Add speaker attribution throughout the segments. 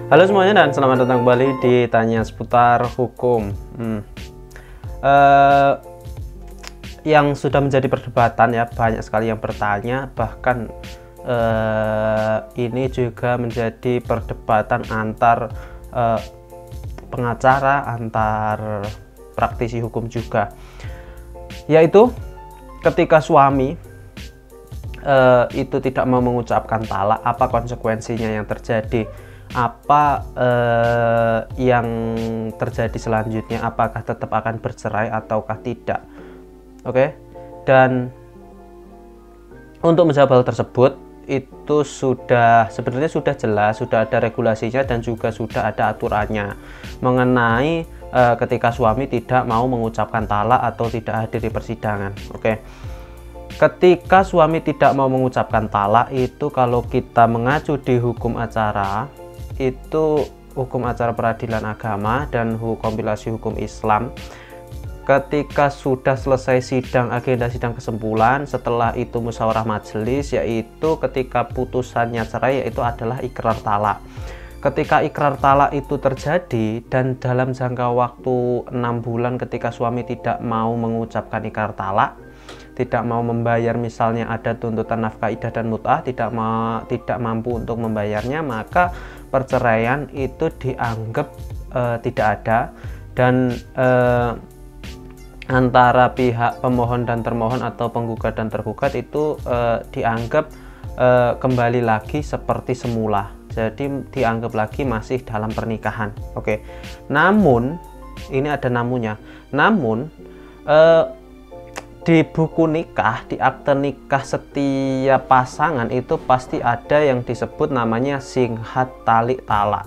Speaker 1: Halo semuanya dan selamat datang kembali di Tanya Seputar Hukum. Yang sudah menjadi perdebatan ya, banyak sekali yang bertanya, bahkan ini juga menjadi perdebatan antar pengacara, antar praktisi hukum juga, yaitu ketika suami itu tidak mau mengucapkan talak, apa konsekuensinya yang terjadi, apa yang terjadi selanjutnya, apakah tetap akan bercerai ataukah tidak. Oke. Dan untuk menjawab hal tersebut itu sebenarnya sudah jelas, sudah ada regulasinya dan juga sudah ada aturannya mengenai ketika suami tidak mau mengucapkan talak atau tidak hadir di persidangan. Oke. Ketika suami tidak mau mengucapkan talak itu, kalau kita mengacu di hukum acara, itu hukum acara peradilan agama dan kompilasi hukum Islam, ketika sudah selesai sidang, agenda sidang kesimpulan, setelah itu musyawarah majelis, yaitu ketika putusannya cerai, yaitu adalah ikrar talak. Ketika ikrar talak itu terjadi dan dalam jangka waktu 6 bulan ketika suami tidak mau mengucapkan ikrar talak, tidak mau membayar, misalnya ada tuntutan nafkah iddah dan mut'ah, tidak mampu untuk membayarnya, maka perceraian itu dianggap tidak ada, dan antara pihak pemohon dan termohon atau penggugat dan tergugat itu dianggap kembali lagi seperti semula, jadi dianggap lagi masih dalam pernikahan. Oke. Namun ini ada namunnya, namun di buku nikah, di akte nikah setiap pasangan itu pasti ada yang disebut namanya singhat talik talak.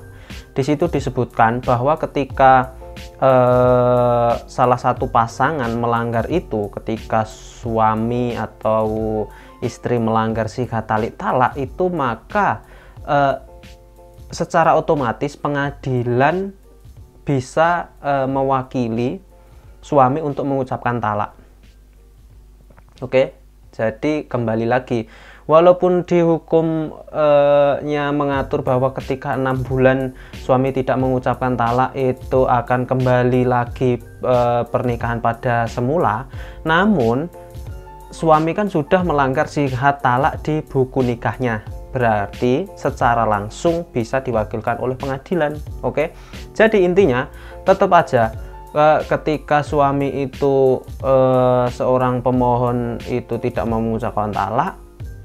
Speaker 1: Di situ disebutkan bahwa ketika salah satu pasangan melanggar itu, ketika suami atau istri melanggar singhat talik talak itu, maka secara otomatis pengadilan bisa mewakili suami untuk mengucapkan talak. Oke, jadi kembali lagi, walaupun di hukumnya mengatur bahwa ketika 6 bulan suami tidak mengucapkan talak itu akan kembali lagi pernikahan pada semula, namun suami kan sudah melanggar singhat talak di buku nikahnya, berarti secara langsung bisa diwakilkan oleh pengadilan. Oke, jadi intinya tetap aja ketika suami itu seorang pemohon itu tidak mau mengucapkan talak,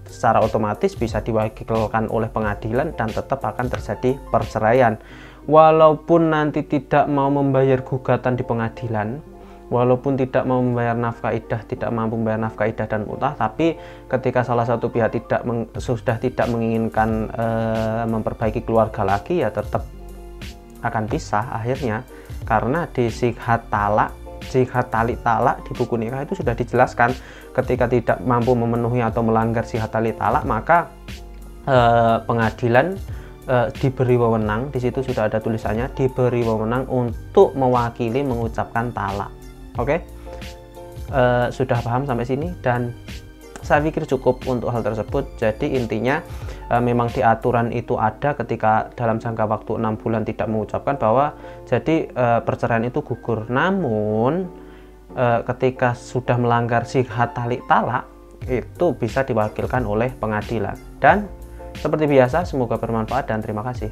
Speaker 1: secara otomatis bisa diwakilkan oleh pengadilan dan tetap akan terjadi perceraian. Walaupun nanti tidak mau membayar gugatan di pengadilan, walaupun tidak mau membayar nafkah iddah, tidak mampu membayar nafkah iddah dan mut'ah, tapi ketika salah satu pihak sudah tidak menginginkan memperbaiki keluarga lagi, ya tetap akan pisah akhirnya. Karena di singhat talik talak di buku nikah itu sudah dijelaskan, ketika tidak mampu memenuhi atau melanggar singhat talik talak, maka pengadilan diberi wewenang, di situ sudah ada tulisannya, diberi wewenang untuk mewakili mengucapkan talak. Oke, sudah paham sampai sini? Dan saya pikir cukup untuk hal tersebut. Jadi intinya memang di aturan itu ada, ketika dalam jangka waktu 6 bulan tidak mengucapkan, bahwa jadi perceraian itu gugur. Namun ketika sudah melanggar singhat talik talak itu bisa diwakilkan oleh pengadilan. Dan seperti biasa, semoga bermanfaat dan terima kasih.